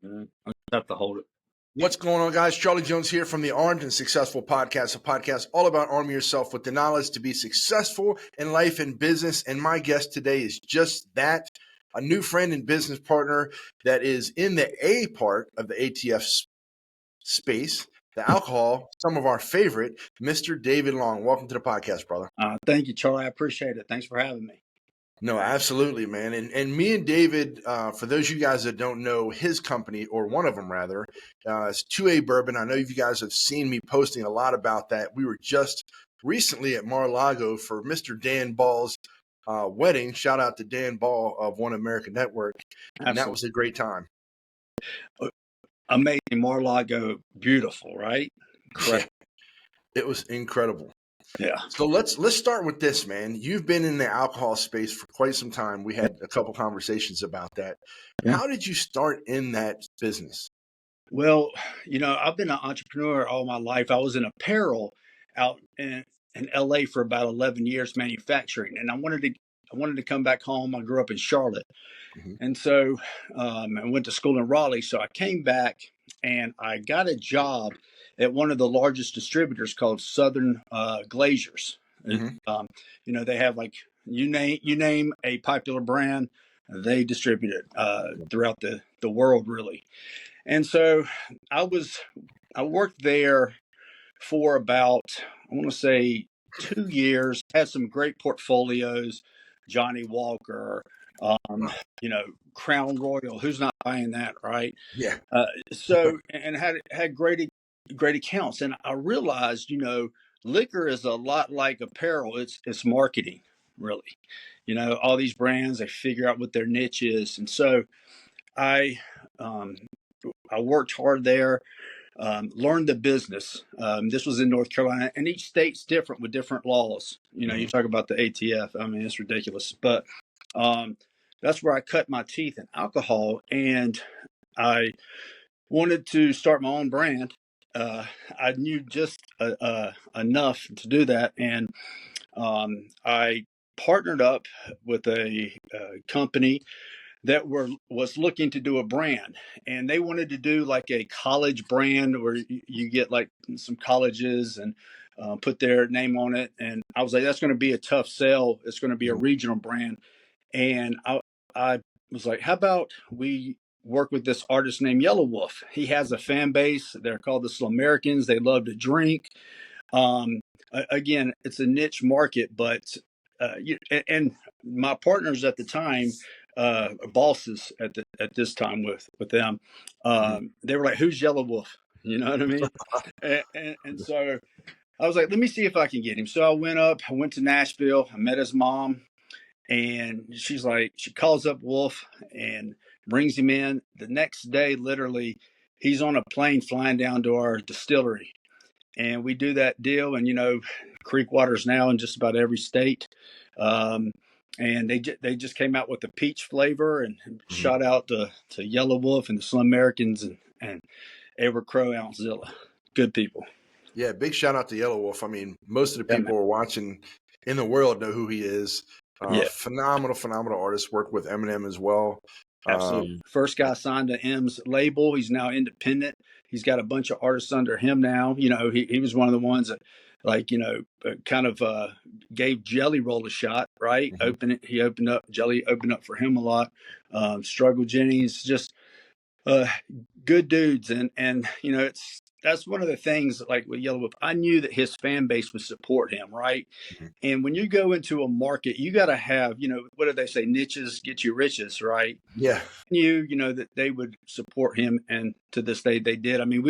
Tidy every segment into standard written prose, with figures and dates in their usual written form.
I have to hold it. What's going on, guys? Charlie Jones here from the Armed and Successful Podcast, a podcast all about arming yourself with the knowledge to be successful in life and business. And my guest today is just that, a new friend and business partner that is in the A part of the ATF space, the alcohol, some of our favorite, Mr. David Long. Welcome to the podcast, brother. Thank you, Charlie. I appreciate it. Thanks for having me. No, absolutely, man. And me and David, for those of you guys that don't know his company, or one of them rather, is 2A Bourbon. I know you guys have seen me posting a lot about that. We were just recently at Mar-a-Lago for Mr. Dan Ball's wedding. Shout out to Dan Ball of One American Network. And Absolutely. that was a great time. Amazing. Mar-a-Lago, beautiful, right? Correct. Yeah, it was incredible. Yeah. So let's start with this, man. You've been in the alcohol space for quite some time. We had a couple conversations about that. Yeah. How did you start in that business? Well, I've been an entrepreneur all my life. I was in apparel out in LA for about 11 years manufacturing, and I wanted to come back home. I grew up in Charlotte. Mhm. And so I went to school in Raleigh. So I came back and I got a job at one of the largest distributors called Southern Glaziers. Mhm. They have like you name a popular brand, they distribute it throughout the world, really. And so I worked there for about, I want to say, 2 years. Had some great portfolios, Johnny Walker, Crown Royal. Who's not buying that, right? Yeah. And had great accounts. And I realized, liquor is a lot like apparel. It's marketing, really. All these brands, they figure out what their niche is. And so I worked hard there. Learned the business. This was in North Carolina, and each state's different with different laws. You talk about the ATF. I mean, it's ridiculous, but that's where I cut my teeth in alcohol, and I wanted to start my own brand. I knew just enough to do that, and I partnered up with a company that was looking to do a brand, and they wanted to do like a college brand where you get like some colleges and put their name on it. And I was like, that's going to be a tough sell. It's going to be a regional brand. And I was like, how about we work with this artist named Yellow Wolf? He has a fan base. They're called the Slamericans. They love to drink. Again, it's a niche market, but and my partners at the time, bosses at this time with them, they were like, "Who's Yellow Wolf?" You know what I mean? and so I was like, "Let me see if I can get him." So I went to Nashville. I met his mom, and she calls up Wolf and brings him in. The next day, literally, he's on a plane flying down to our distillery. And we do that deal, and creek water's now in just about every state. And they just came out with the peach flavor, and shout out to Yellow Wolf and the Slamericans and Edward Crow, Ountzilla. Good people. Yeah, big shout out to Yellow Wolf. I mean, most of the people who are watching in the world know who he is. Phenomenal artist. Worked with Eminem as well. Absolutely. First guy signed to M's label. He's now independent. He's got a bunch of artists under him now. He was one of the ones that, kind of gave Jelly Roll a shot, right? Jelly opened up for him a lot. Struggle Jennings, just good dudes. And that's one of the things, like with Yellow Wolf, I knew that his fan base would support him, right? And when you go into a market, you got to have, what do they say? Niches get you riches, right? Yeah. That they would support him. And to this day, they did. I mean,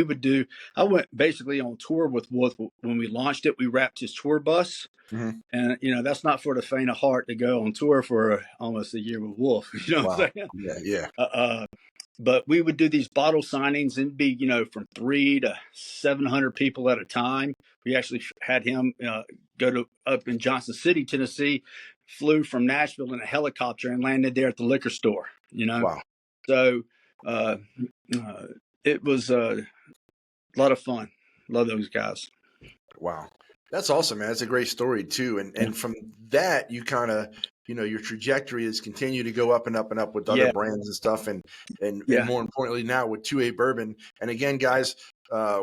I went basically on tour with Wolf. When we launched it, we wrapped his tour bus. And, that's not for the faint of heart to go on tour for almost a year with Wolf. You know what I'm saying? Yeah. But we would do these bottle signings and be, from 300 to 700 people at a time. We actually had him go up in Johnson City, Tennessee, flew from Nashville in a helicopter and landed there at the liquor store, Wow. So it was a lot of fun. Love those guys. Wow. That's awesome, man. That's a great story too. And from that, you kind of your trajectory has continued to go up and up and up with other Yeah, brands and stuff, and yeah, more importantly now with 2A Bourbon. And again, guys,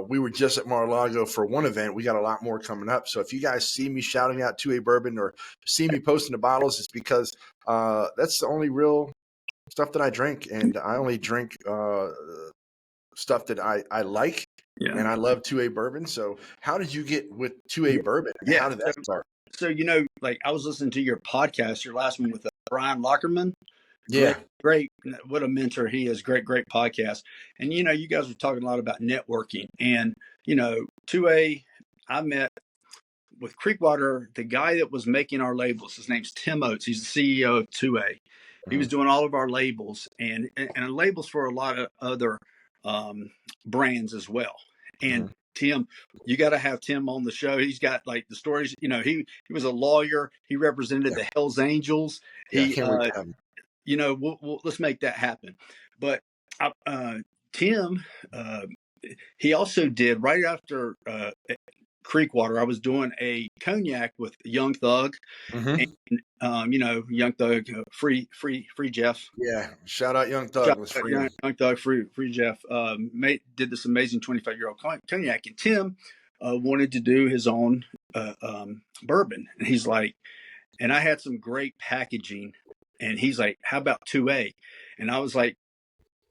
we were just at Mar-a-Lago for one event. We got a lot more coming up. So if you guys see me shouting out 2A Bourbon or see me posting the bottles, it's because that's the only real stuff that I drink, and I only drink stuff that I like, yeah, and I love 2A Bourbon. So how did you get with 2A Bourbon, and yeah. how did that start? So like I was listening to your podcast, your last one with Brian Lockerman. Great, Yeah. great. What a mentor he is. Great podcast. And you guys were talking a lot about networking. And 2A, I met with Creekwater, the guy that was making our labels. His name's Tim Oates. He's the CEO of 2A. He Mm-hmm. was doing all of our labels and labels for a lot of other brands as well. And Mm-hmm. Tim, you got to have Tim on the show. He's got like the stories. He was a lawyer. He represented Yeah. the Hell's Angels. Yeah. I He can't wait to have him. let's make that happen. But Tim, he also did right after Creekwater. I was doing a cognac with Young Thug, and Mm-hmm. Young Thug, free Jeff. Yeah. Shout out Young Thug. Shout Let's out free him. Young Thug, free Jeff. Did this amazing 25-year-old cognac, and Tim wanted to do his own bourbon, and he's like, and I had some great packaging, and he's like, "How about 2A?" And I was like,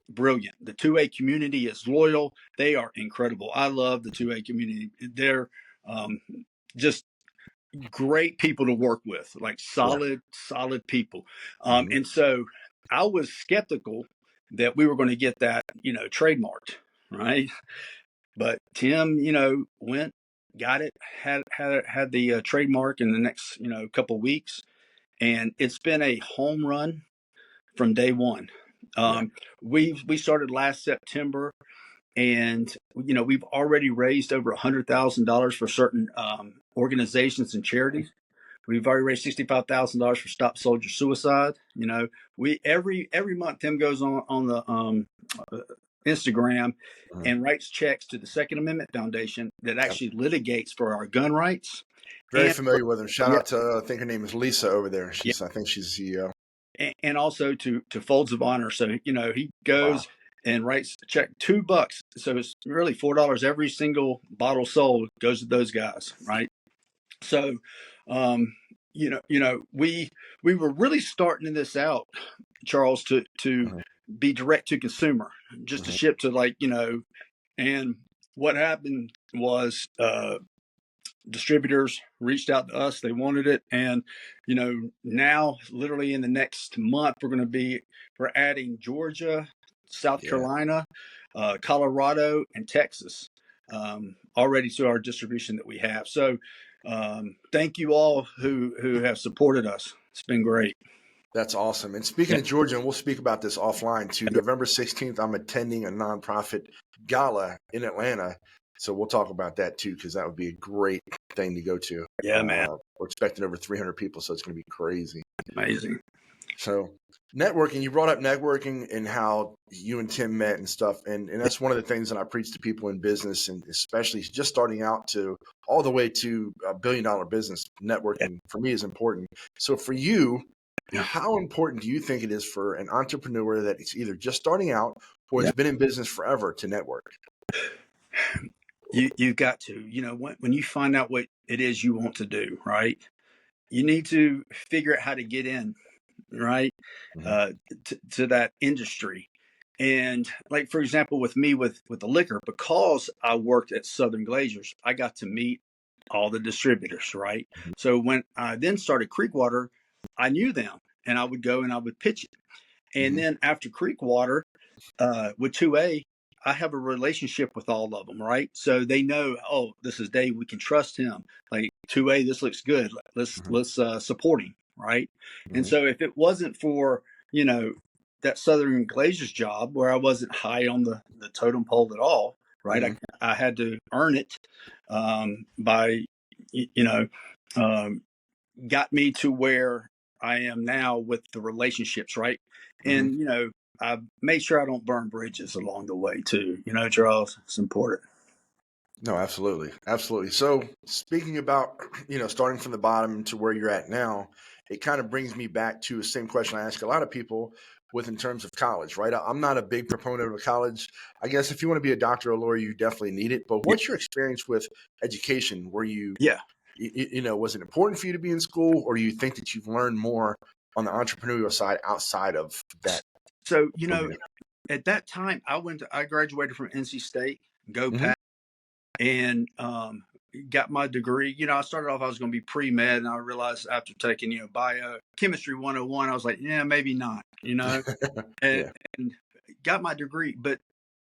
brilliant. The 2A community is loyal. They are incredible. I love the 2A community. They're just great people to work with, like Yeah. solid people. Mm-hmm. And so I was skeptical that we were going to get that, trademarked, right? But Tim, went, got it, had the trademark in the next, couple of weeks, and it's been a home run from day one. Yeah. We started last September, and we've already raised over $100,000 for certain organizations and charities. We've already raised $65,000 for Stop Soldier Suicide. We every month Tim goes on the Instagram Mm-hmm. and writes checks to the Second Amendment Foundation that Yep. actually litigates for our gun rights. Very And familiar with him. Shout yeah, out to I think her name is Lisa over there. yeah, I think she's the CEO. and also to Folds of Honor. So he Wow. goes and writes a check $2. So it's really $4 every single bottle sold goes to those guys, right? So, we were really starting this out, Charles, to Mm-hmm. be direct to consumer, just to Mm-hmm. ship to and what happened was distributors reached out to us. They wanted it. And, now literally in the next month, we're adding Georgia, South Yeah. Carolina, Colorado, and Texas already to our distribution that we have. So thank you all who have supported us. It's been great. That's awesome. And speaking Yeah. of Georgia, and we'll speak about this offline too, November 16th, I'm attending a nonprofit gala in Atlanta. So we'll talk about that too, because that would be a great thing to go to. Yeah, man. We're expecting over 300 people, so it's going to be crazy. Amazing. So networking, you brought up networking and how you and Tim met and stuff. And that's one of the things that I preach to people in business, and especially just starting out to all the way to $1 billion business. Networking for me is important. So for you, Yeah. how important do you think it is for an entrepreneur that is either just starting out or has Yeah. been in business forever to network? You've got to, when you find out what it is you want to do, right? You need to figure out how to get in, right? Mm-hmm. Uh, to that industry. And like, for example, with me, with the liquor, because I worked at Southern Glazers, I got to meet all the distributors, right? Mm-hmm. So when I then started Creekwater, I knew them, and I would go and I would pitch it. And Mm-hmm. then after Creekwater, with 2A, I have a relationship with all of them, right? So they know, oh, this is Dave. We can trust him. Like 2A, this looks good. Let's support him, right? And Mm-hmm. so if it wasn't for that Southern Glazers job where I wasn't high on the totem pole at all, right? Mm-hmm. I had to earn it by um, got me to where I am now with the relationships, right? Mm-hmm. And I made sure I don't burn bridges along the way too. Charles, it's important. No, absolutely. Absolutely. So speaking about, starting from the bottom to where you're at now, it kind of brings me back to the same question I ask a lot of people with in terms of college, right? I'm not a big proponent of college. I guess if you want to be a doctor or a lawyer, you definitely need it. But Yeah. what's your experience with education? Were Yeah. was it important for you to be in school, or do you think that you've learned more on the entrepreneurial side outside of that So, arena? at that time, I graduated from NC State, go Hmm. Pat, and got my degree. I started off, I was going to be pre-med, and I realized after taking, biochemistry 101, I was like, yeah, maybe not, and, Yeah. and got my degree. But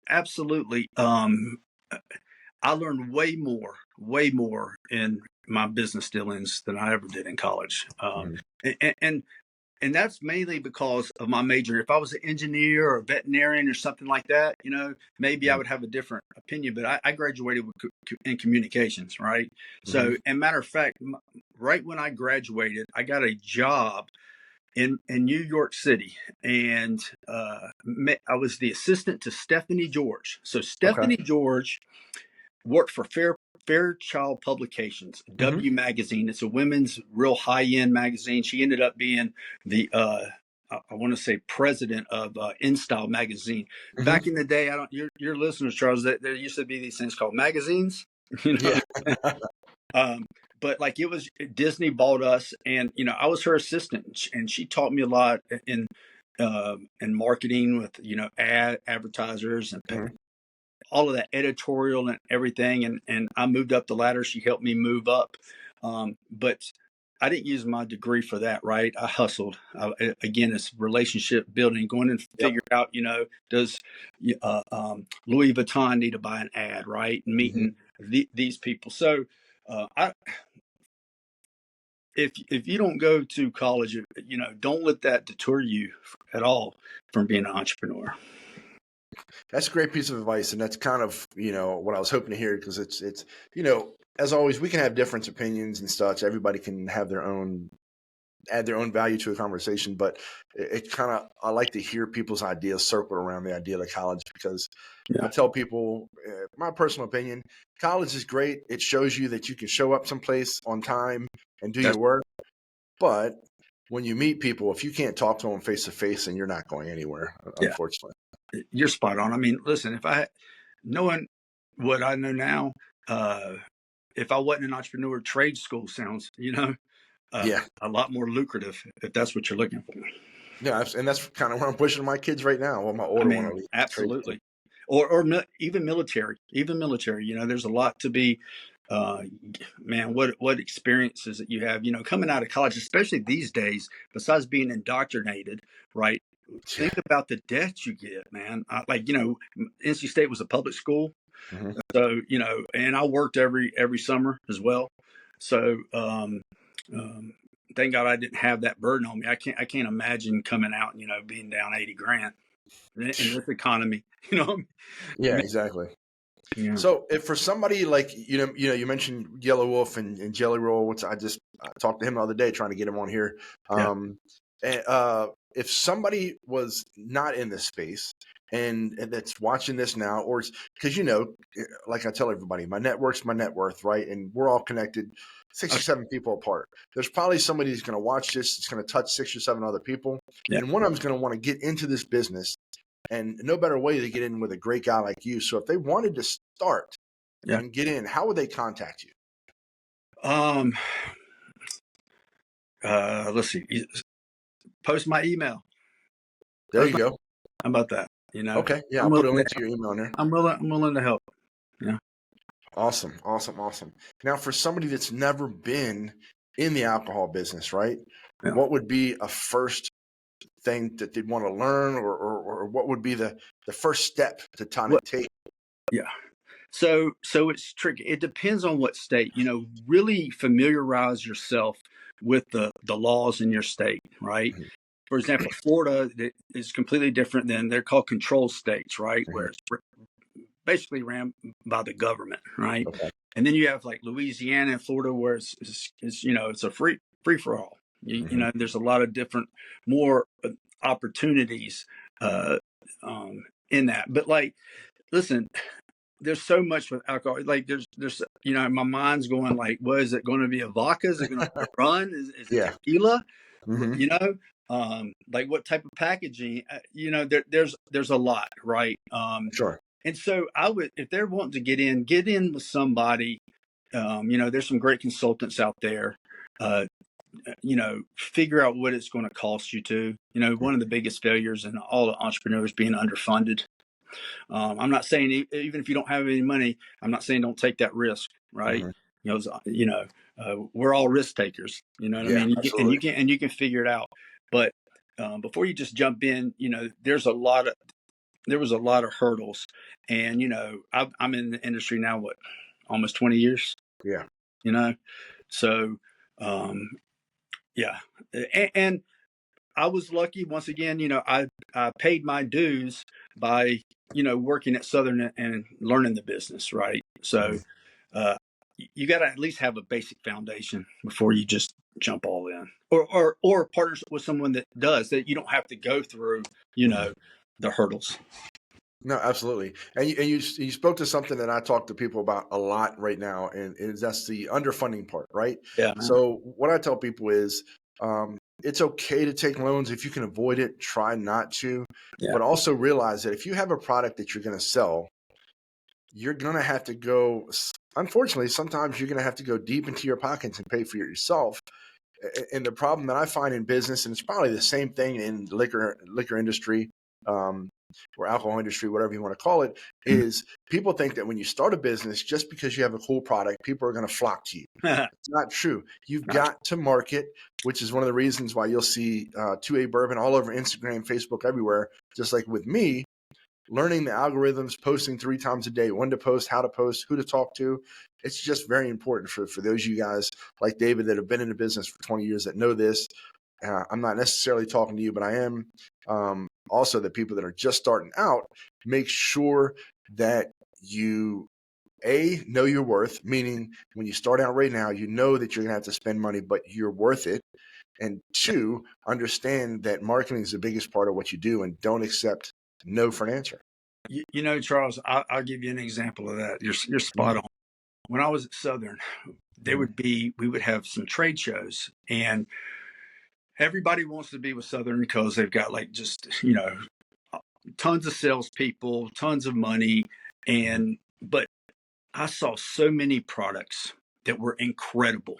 absolutely, I learned way more in my business dealings than I ever did in college. Hmm. And and that's mainly because of my major. If I was an engineer or a veterinarian or something like that, maybe I Hmm. would have a different opinion. But I graduated in communications, right? Hmm. So, and matter of fact, right when I graduated, I got a job in New York City, and I was the assistant to Stephanie George. So Okay. Stephanie George worked for Fairchild Publications, Hmm. W Magazine. It's a women's real high end magazine. She ended up being the I want to say president of InStyle magazine. Hmm. Back in the day, I don't your listeners, Charles, there used to be these things called magazines, you know. Yeah. Um, but like it was Disney bought us, and I was her assistant, and she taught me a lot in marketing with advertisers and Hmm. all of that editorial and everything. And I moved up the ladder. She helped me move up. But I didn't use my degree for that, right? I hustled. Again, it's relationship building, going and Yep. figure out, does Louis Vuitton need to buy an ad, right? And Hmm. meeting these people. So if you don't go to college, don't let that deter you at all from being an entrepreneur. That's a great piece of advice, and that's kind of what I was hoping to hear, because it's as always, we can have different opinions and such. Everybody can have their own add their own value to a conversation, but it kind of I like to hear people's ideas circle around the idea of college, because I Yeah, tell people my personal opinion: college is great. It shows you that you can show up someplace on time and do that's your work, but when you meet people, if you can't talk to them face to face, then you're not going anywhere, yeah. unfortunately. You're spot on. I mean, listen, if I knowing what I know now, if I wasn't an entrepreneur, trade school sounds, Yeah. a lot more lucrative if that's what you're looking for. Yeah, and that's kind of where I'm pushing my kids right now. Well, my I older one, mean, at least, trade school. absolutely. Even military, there's a lot to be, uh, man, what experiences that you have, coming out of college, especially these days, besides being indoctrinated, right? Yeah. Think about the debt you get, man. NC State was a public school. Hmm. So, and I worked every summer as well. So, um, thank God I didn't have that burden on me. I can't imagine coming out and, being down 80 grand in this economy, you know. I Yeah, mean, exactly. yeah, So, if for somebody like you mentioned Yellow Wolf and Jelly Roll, which I talked to him the other day, trying to get him on here. yeah, Um, and, if somebody was not in this space and that's watching this now, or because like I tell everybody, my network's my net worth, right? And we're all connected, six or okay, seven people apart. There's probably somebody who's going to watch this. It's going to touch six or seven other people, yeah, and one of them's going to want to get into this business, and no better way to get in with a great guy like you. So if they wanted to start yeah. and get in, how would they contact you? Um, let's see. Post my email. There Post you my, go. how about that? Okay. Yeah, I'm I'll put willing a to, link to your email in there. I'm willing to help. Yeah, Awesome. Awesome. Awesome. Now, for somebody that's never been in the alcohol business, right? yeah. What would be a first thing that they'd want to learn, or what would be the first step to kind What? of take? Yeah. So it's tricky. It depends on what state. Really familiarize yourself with the laws in your state, right? Mhm. For example, Florida is completely different than they're called control states, right? Where Mhm. it's basically ran by the government, right? Okay. And then you have like Louisiana and Florida, where it's a free for all. Hmm. There's a lot of different more opportunities uh, in that. But like, listen, there's so much with alcohol. Like there's my mind's going like, what is it going to be? A vodka? Is it going to be a run? Is it Yeah. tequila? Mm-hmm. you know, like what type of packaging, there's a lot, right? Sure. And so I would, if they're wanting to get in with somebody, there's some great consultants out there. Uh, figure out what it's going to cost you to. One of the biggest failures in all the entrepreneurs being underfunded. I'm not saying even if you don't have any money, I'm not saying don't take that risk, right? Mm-hmm. We're all risk takers. You know what I Yeah, mean? absolutely. You can figure it out. But before you just jump in, there was a lot of hurdles, and I'm in the industry now, what, almost 20 years. Yeah. You know, so um, yeah, and I was lucky once again. I paid my dues by working at Southern and learning the business, right? Mm-hmm. So uh, you got to at least have a basic foundation before you just jump all in, or partners with someone that does that. You don't have to go through Mm-hmm. the hurdles. No, absolutely. And you spoke to something that I talk to people about a lot right now, and is that's the underfunding part, right? Yeah, man. So what I tell people is, it's okay to take loans if you can avoid it. Try not to, Yeah. but also realize that if you have a product that you're going to sell, you're going to have to go. Unfortunately, sometimes you're going to have to go deep into your pockets and pay for it yourself. And the problem that I find in business, and it's probably the same thing in liquor industry, um, or alcohol industry, whatever you want to call it, is people think that when you start a business, just because you have a cool product, people are going to flock to you. It's not true. You've Not got to market, which is one of the reasons why you'll see 2A Bourbon all over Instagram, Facebook, everywhere. Just like with me, learning the algorithms, posting 3 times a day, when to post, how to post, who to talk to. It's just very important for those of you guys like David that have been in the business for 20 years that know this. I'm not necessarily talking to you, but I am. Also, the people that are just starting out, make sure that you know your worth, meaning when you start out right now, you know that you're going to have to spend money, but you're worth it. And two, understand that marketing is the biggest part of what you do, and don't accept no for an answer. Charles, I'll give you an example of that. You're Mhm, spot on. When I was at Southern, mhm, we would have some trade shows, and everybody wants to be with Southern because they've got like just tons of salespeople, tons of money, mhm, and but I saw so many products that were incredible,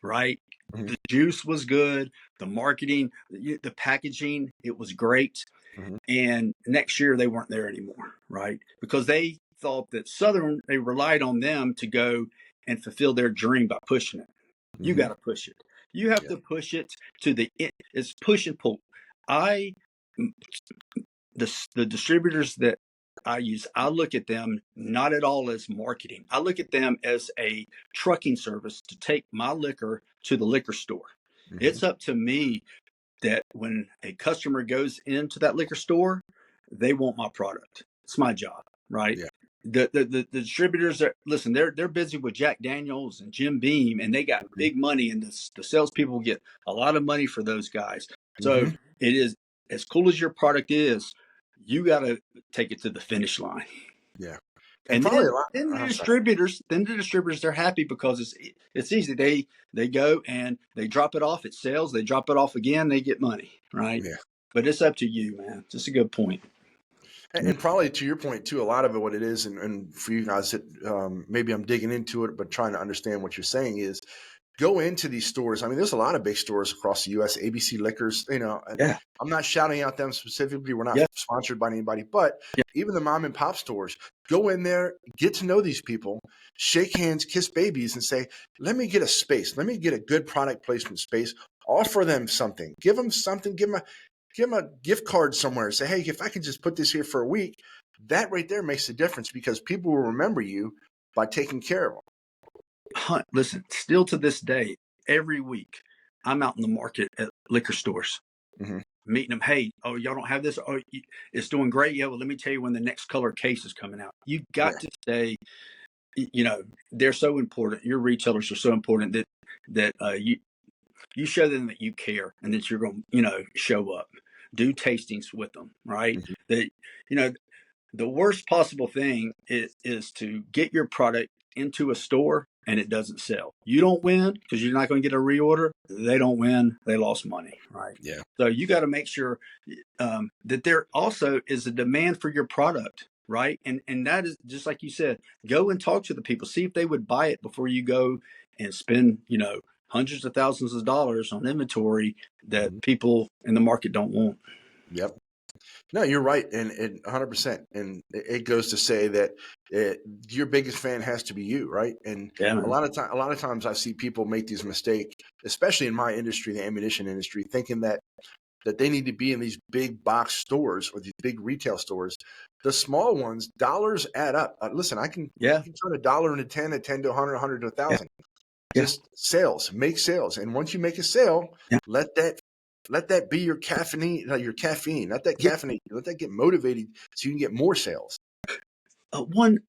right? mhm, The juice was good, the marketing, the packaging, it was great. mhm, And next year they weren't there anymore, right? Because they thought that Southern, they relied on them to go and fulfill their dream by pushing it. You got mhm. to push it. You have Yeah. to push it to the end. It's push and pull. I the distributors that I use, I look at them not at all as marketing. I look at them as a trucking service to take my liquor to the liquor store. Mhm. It's up to me that when a customer goes into that liquor store, they want my product. It's my job, right? Yeah. The distributors are, listen, they're busy with Jack Daniels and Jim Beam, and they got Mhm, big money, and the salespeople get a lot of money for those guys. So mhm. it is, as cool as your product is, you got to take it to the finish line. Yeah. And And probably a then lot. then I'm sorry. the distributors, they're happy because it's easy. They go and they drop it off. It sells. They drop it off again. They get money, right? Yeah. But it's up to you, man. Just a good point. And probably to your point too, a lot of it, what it is, and for you guys that maybe I'm digging into it, but trying to understand what you're saying is go into these stores. I mean, there's a lot of big stores across the U.S. ABC Liquors, and Yeah, I'm not shouting out them specifically. We're not yeah, sponsored by anybody, but even the mom and pop stores, go in there, get to know these people, shake hands, kiss babies, and say, "Let me get a space. Let me get a good product placement space. Offer them something. Give them something. Give them a gift card somewhere. Say, hey, if I can just put this here for a week, that right there makes a difference because people will remember you by taking care of them." Listen, still to this day, every week, I'm out in the market at liquor stores Hmm. meeting them. Hey, oh, y'all don't have this? Oh, it's doing great. Yeah, well, let me tell you when the next color case is coming out. You Yeah. got to stay. They're so important. Your retailers are so important that you show them that you care and that you're going to show up, do tastings with them, right? Hmm. That you know the worst possible thing is to get your product into a store and it doesn't sell. You don't win because you're not going to get a reorder. They don't win. They lost money, right? Yeah. So you got to make sure that there also is a demand for your product, right? And that is just like you said, go and talk to the people, see if they would buy it before you go and spend, hundreds of thousands of dollars on inventory that people in the market don't want. Yep. No, you're right, and 100%. And it goes to say that your biggest fan has to be you, right? And Yeah, a lot of times I see people make these mistakes, especially in my industry, the ammunition industry, thinking that they need to be in these big box stores or these big retail stores. The small ones, dollars add up. Listen, yeah, you can turn $1 into 10, a 10 to 100, 100 to 1,000. yeah, Just sales, make sales, and once you make a sale, yeah, let that be your caffeine, your caffeine. Let that yeah. caffeinate. Let that get motivated so you can get more sales.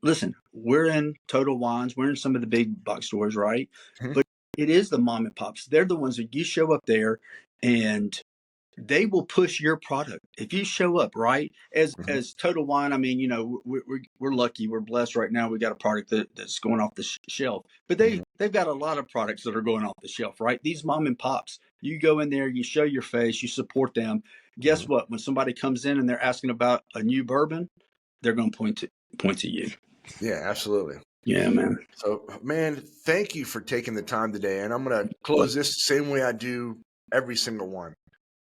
Listen, we're in Total Wines, we're in some of the big box stores, right? Mhm. But it is the mom and pops. They're the ones that you show up there and they will push your product if you show up right Mhm. as Total Wine. I mean, we're lucky, we're blessed right now. We got a product that's going off the shelf, but Mhm. they've got a lot of products that are going off the shelf, right? These mom and pops, you go in there, you show your face, you support them. Guess Mhm. what? When somebody comes in and they're asking about a new bourbon, they're going to point to you. Yeah, absolutely. Yeah, man. So, man, thank you for taking the time today. And I'm going to close this the same way I do every single one.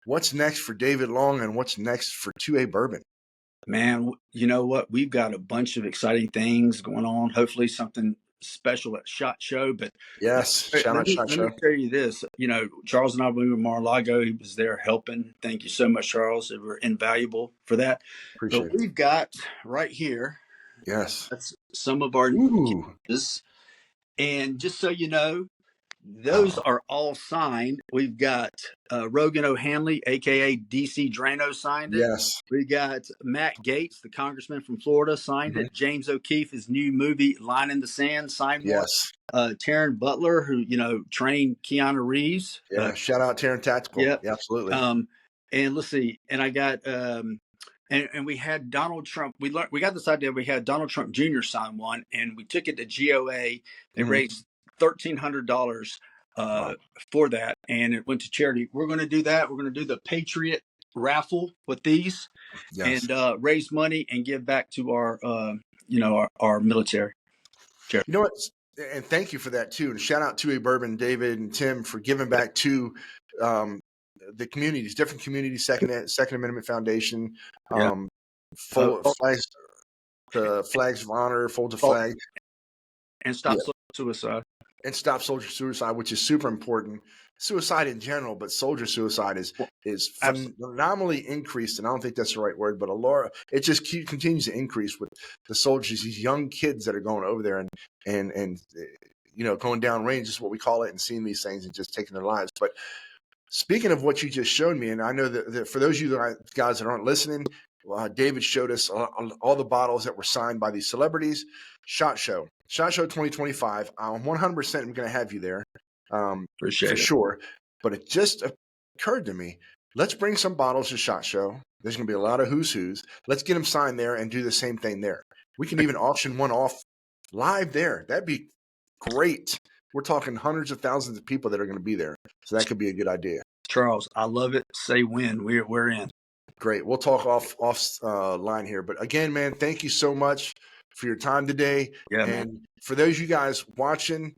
What's next for David Long, and what's next for 2A Bourbon? Man, you know what? We've got a bunch of exciting things going on. Hopefully, something special at SHOT Show. But Yes, shout out Shot let me Show. tell you this. Charles and I were in Mar-a-Lago. He was there helping. Thank you so much, Charles. They were invaluable for that. But Appreciate it. we've got right here. Yes. That's some of our Ooh. cases. And just so you know, those are all signed. We've got Rogan O'Hanley, aka DC Drano, signed it. Yes. We got Matt Gaetz, the congressman from Florida, signed Mhm. it. James O'Keefe, his new movie Line in the Sand, signed one. Yes. Taryn Butler, who trained Keanu Reeves. Yeah. Shout out Taryn Tactical. Yep. Yeah, absolutely. And let's see. And I got and we had Donald Trump. We got this idea. We had Donald Trump Jr. sign one, and we took it to GOA. They Mhm. raised $1,300 Wow. for that, and it went to charity. We're going to do that. We're going to do the Patriot raffle with these, Yes. and raise money and give back to our military. You know what? And thank you for that too. And shout out to a Bourbon, David and Tim, for giving back to the communities, different communities, Second Amendment Foundation, Yeah. full flags, the flags of honor, fold the flag, and stop suicide. and stop soldier suicide, which is super important. Suicide in general, but soldier suicide is phenomenally increased, and I don't think that's the right word, but it just continues to increase with the soldiers, these young kids that are going over there and going down range is what we call it, and seeing these things and just taking their lives. But speaking of what you just showed me, and I know that for those of you guys that aren't listening, David showed us all the bottles that were signed by these celebrities. SHOT Show 2025. I'm 100% going to have you there Appreciate for it. sure. But it just occurred to me, let's bring some bottles to SHOT Show. There's going to be a lot of who's who's. Let's get them signed there and do the same thing there. We can even auction one off live there. That'd be great. We're talking hundreds of thousands of people that are going to be there. So that could be a good idea. Charles, I love it. Say when. We're in. Great. We'll talk off line here. But again, man, thank you so much for your time today. Yeah, and man. For those of you guys watching,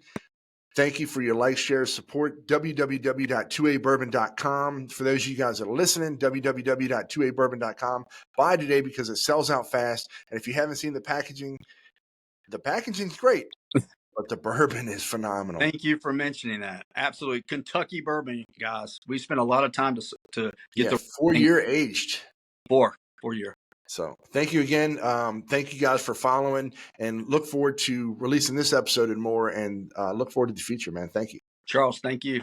thank you for your like, share, support. www.2abourbon.com. For those of you guys that are listening, www.2abourbon.com. Buy today because it sells out fast. And if you haven't seen the packaging's great, but the bourbon is phenomenal. Thank you for mentioning that. Absolutely. Kentucky bourbon, guys. We spent a lot of time to get the 4-year aged. 4-year. So thank you again. Thank you guys for following, and look forward to releasing this episode and more, and look forward to the future, man. Thank you. Charles, thank you.